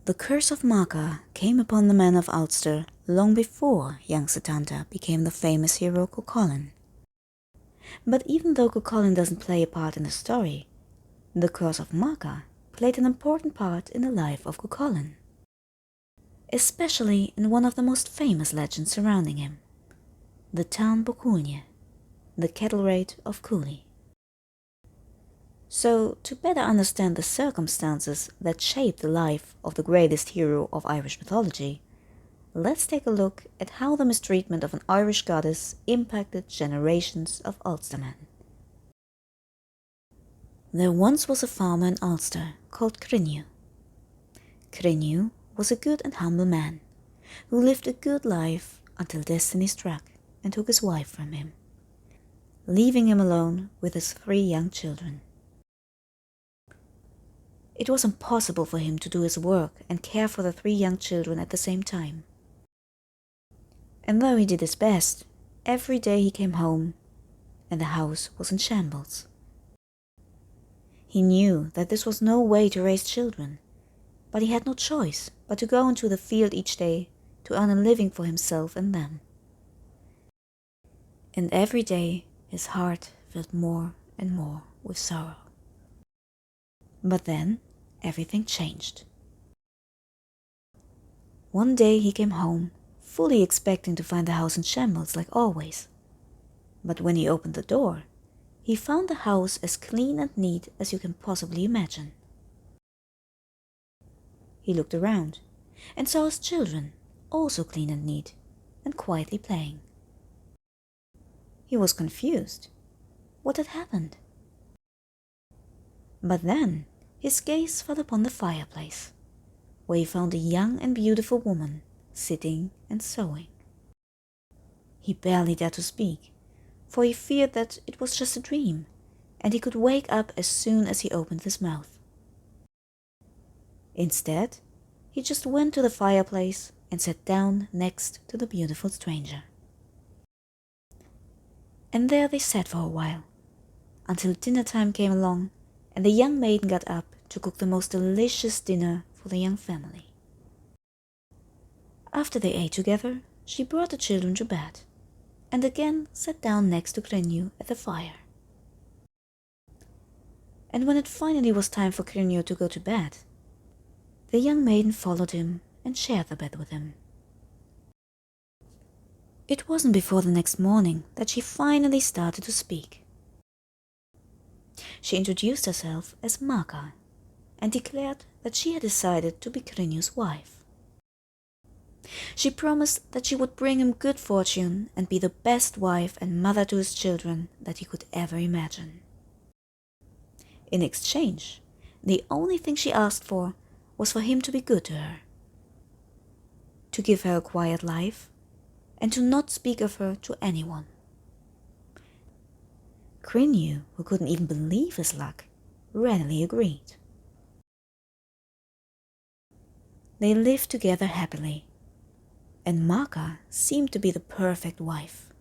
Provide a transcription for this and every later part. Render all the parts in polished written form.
The curse of Maka came upon the men of Ulster long before young Setanta became the famous hero Cuchulainn. But even though Cuchulainn doesn't play a part in the story, the curse of Maka played an important part in the life of Cuchulainn, especially in one of the most famous legends surrounding him, the Táin Bó Cúailnge, the cattle raid of Cooley. So, to better understand the circumstances that shaped the life of the greatest hero of Irish mythology, let's take a look at how the mistreatment of an Irish goddess impacted generations of Ulstermen. There once was a farmer in Ulster called Crinne. Crinne was a good and humble man who lived a good life until destiny struck and took his wife from him, leaving him alone with his 3 young children. It was impossible for him to do his work and care for the 3 young children at the same time. And though he did his best, every day he came home and the house was in shambles. He knew that this was no way to raise children, but he had no choice but to go into the field each day to earn a living for himself and them. And every day his heart filled more and more with sorrow. But then everything changed. One day he came home, fully expecting to find the house in shambles like always. But when he opened the door, he found the house as clean and neat as you can possibly imagine. He looked around and saw his children, also clean and neat, and quietly playing. He was confused. What had happened? But then his gaze fell upon the fireplace, where he found a young and beautiful woman sitting and sewing. He barely dared to speak, for he feared that it was just a dream, and he could wake up as soon as he opened his mouth. Instead, he just went to the fireplace and sat down next to the beautiful stranger. And there they sat for a while, until dinner time came along and the young maiden got up to cook the most delicious dinner for the young family. After they ate together, she brought the children to bed, and again sat down next to Crinne at the fire. And when it finally was time for Crinne to go to bed, the young maiden followed him and shared the bed with him. It wasn't before the next morning that she finally started to speak. She introduced herself as Maka and declared that she had decided to be Crinne's wife. She promised that she would bring him good fortune and be the best wife and mother to his children that he could ever imagine. In exchange, the only thing she asked for was for him to be good to her, to give her a quiet life, and to not speak of her to anyone. Crinne, who couldn't even believe his luck, readily agreed. They lived together happily, and Maka seemed to be the perfect wife.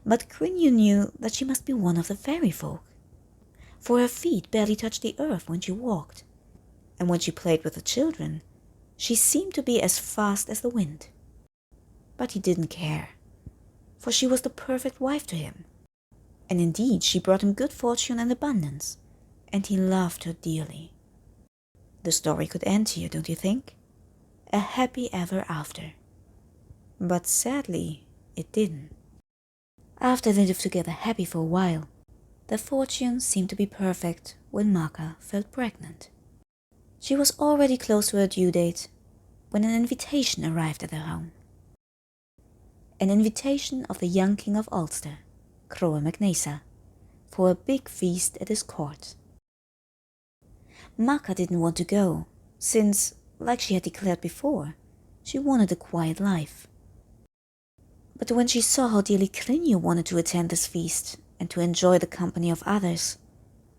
But Crinne knew that she must be one of the fairy folk, for her feet barely touched the earth when she walked, and when she played with the children, she seemed to be as fast as the wind. But he didn't care, for she was the perfect wife to him. And indeed she brought him good fortune and abundance, and he loved her dearly. The story could end here, don't you think? A happy ever after. But sadly, it didn't. After they lived together happy for a while, their fortune seemed to be perfect when Maka felt pregnant. She was already close to her due date when an invitation arrived at her home. An invitation of the young king of Ulster, Croagh Mac Nessa, for a big feast at his court. Maka didn't want to go, since, like she had declared before, she wanted a quiet life. But when she saw how dearly Crinne wanted to attend this feast and to enjoy the company of others,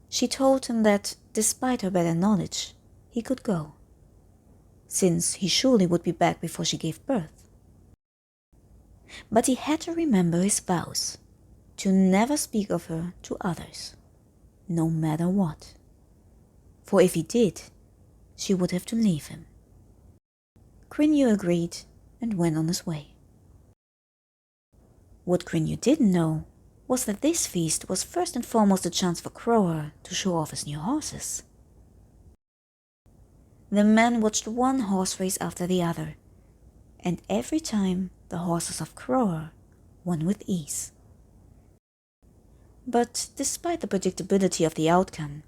she told him that, despite her better knowledge, he could go, since he surely would be back before she gave birth. But he had to remember his vows, to never speak of her to others, no matter what. For if he did, she would have to leave him. Criniu agreed and went on his way. What Criniu didn't know was that this feast was first and foremost a chance for Crower to show off his new horses. The men watched one horse race after the other, and every time the horses of Crower won with ease. But despite the predictability of the outcome,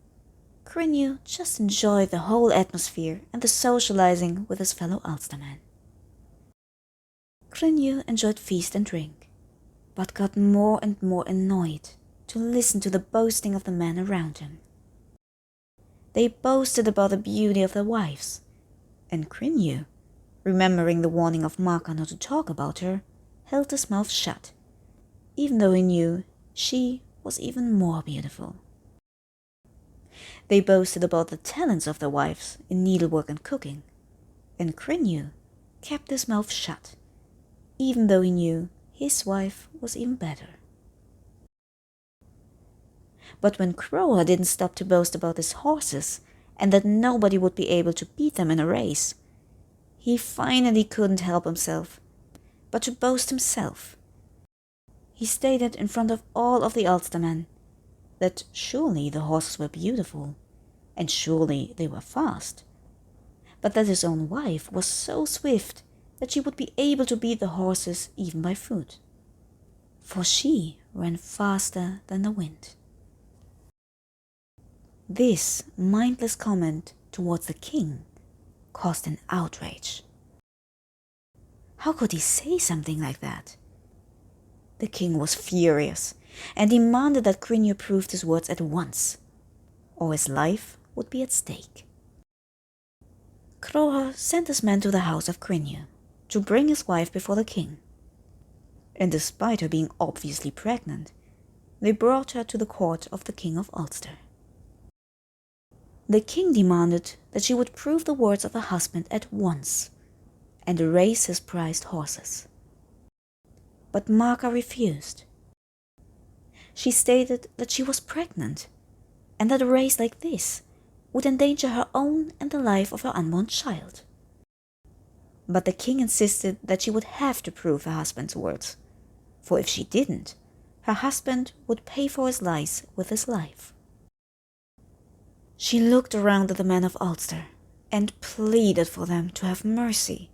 Criniu just enjoyed the whole atmosphere and the socializing with his fellow Ulstermen. Criniu enjoyed feast and drink, but got more and more annoyed to listen to the boasting of the men around him. They boasted about the beauty of their wives, and Criniu, remembering the warning of Marka not to talk about her, held his mouth shut, even though he knew she was even more beautiful. They boasted about the talents of their wives in needlework and cooking, and Criniu kept his mouth shut, even though he knew his wife was even better. But when Crower didn't stop to boast about his horses and that nobody would be able to beat them in a race, he finally couldn't help himself but to boast himself. He stated in front of all of the Ulstermen that surely the horses were beautiful, and surely they were fast, but that his own wife was so swift that she would be able to beat the horses even by foot, for she ran faster than the wind. This mindless comment towards the king caused an outrage. How could he say something like that? The king was furious and demanded that Criniu prove his words at once, or his life would be at stake. Crower sent his men to the house of Criniu to bring his wife before the king, and despite her being obviously pregnant, they brought her to the court of the king of Ulster. The king demanded that she would prove the words of her husband at once and raise his prized horses. But Marka refused. She stated that she was pregnant and that a race like this would endanger her own and the life of her unborn child. But the king insisted that she would have to prove her husband's words, for if she didn't, her husband would pay for his lies with his life. She looked around at the men of Ulster and pleaded for them to have mercy,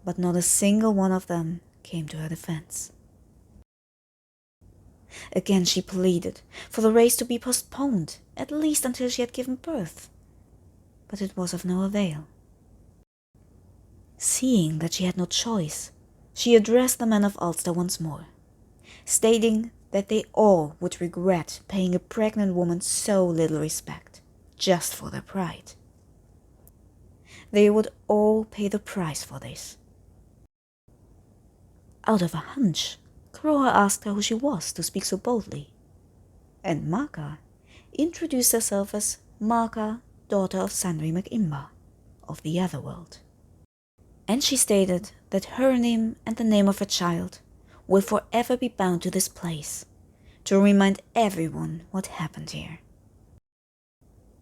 but not a single one of them came to her defense. Again she pleaded for the race to be postponed, at least until she had given birth, but it was of no avail. Seeing that she had no choice, she addressed the men of Ulster once more, stating that they all would regret paying a pregnant woman so little respect, just for their pride. They would all pay the price for this. Out of a hunch, Crower asked her who she was to speak so boldly, and Marka introduced herself as Marka, daughter of Sandri MacImba, of the Otherworld. And she stated that her name and the name of her child will forever be bound to this place, to remind everyone what happened here.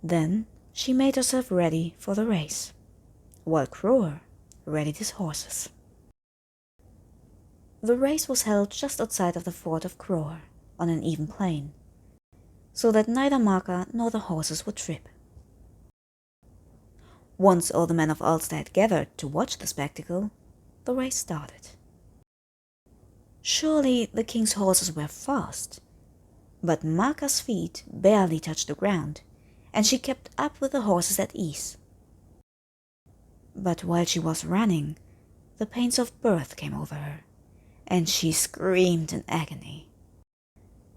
Then she made herself ready for the race, while Crower readied his horses. The race was held just outside of the fort of Crower, on an even plain, so that neither Marka nor the horses would trip. Once all the men of Ulster had gathered to watch the spectacle, the race started. Surely the king's horses were fast, but Marka's feet barely touched the ground, and she kept up with the horses at ease. But while she was running, the pains of birth came over her, and she screamed in agony.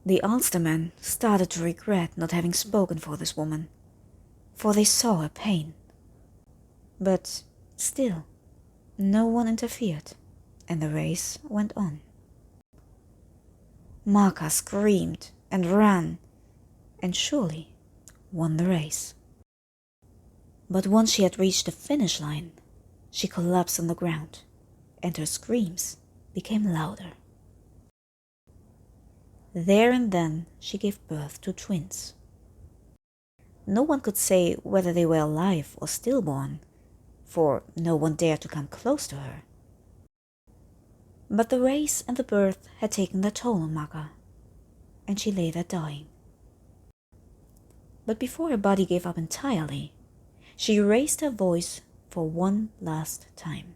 The Ulstermen started to regret not having spoken for this woman, for they saw her pain. But still, no one interfered, and the race went on. Marka screamed and ran, and surely won the race. But once she had reached the finish line, she collapsed on the ground, and her screams became louder. There and then she gave birth to twins. no one could say whether they were alive or stillborn, for no one dared to come close to her. But the race and the birth had taken their toll on Maga, and she lay there dying. But before her body gave up entirely, she raised her voice for one last time,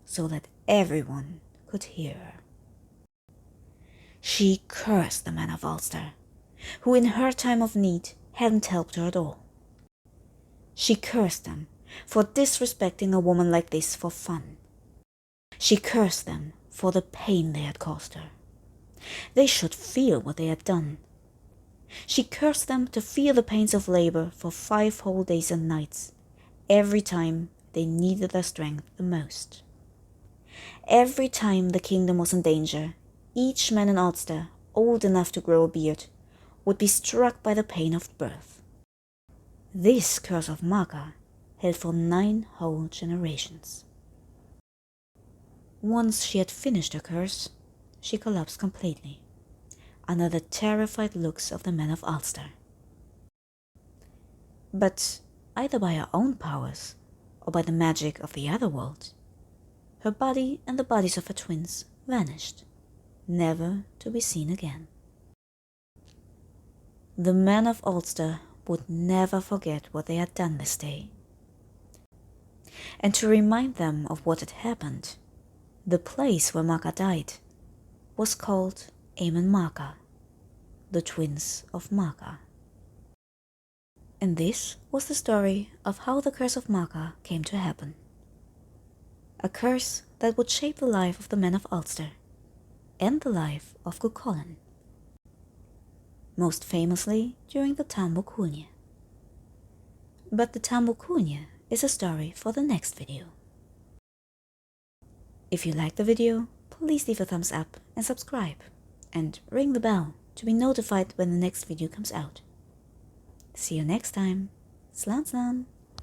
so that everyone could hear her. She cursed the men of Ulster, who in her time of need hadn't helped her at all. She cursed them for disrespecting a woman like this for fun. She cursed them for the pain they had caused her. They should feel what they had done. She cursed them to feel the pains of labor for 5 whole days and nights, every time they needed their strength the most. Every time the kingdom was in danger, each man in Ulster, old enough to grow a beard, would be struck by the pain of birth. This curse of Maga held for 9 whole generations. Once she had finished her curse, she collapsed completely, under the terrified looks of the men of Ulster. But either by her own powers or by the magic of the other world, her body and the bodies of her twins vanished, never to be seen again. The men of Ulster would never forget what they had done this day. And to remind them of what had happened, the place where Maga died was called Eamon Maga, the twins of Maga. And this was the story of how the curse of Maga came to happen. A curse that would shape the life of the men of Ulster and the life of Cuchulainn, most famously during the Tambo Cúailnge. But the Tambo Cúailnge is a story for the next video. If you liked the video, please leave a thumbs up and subscribe, and ring the bell to be notified when the next video comes out. See you next time. Slán slán!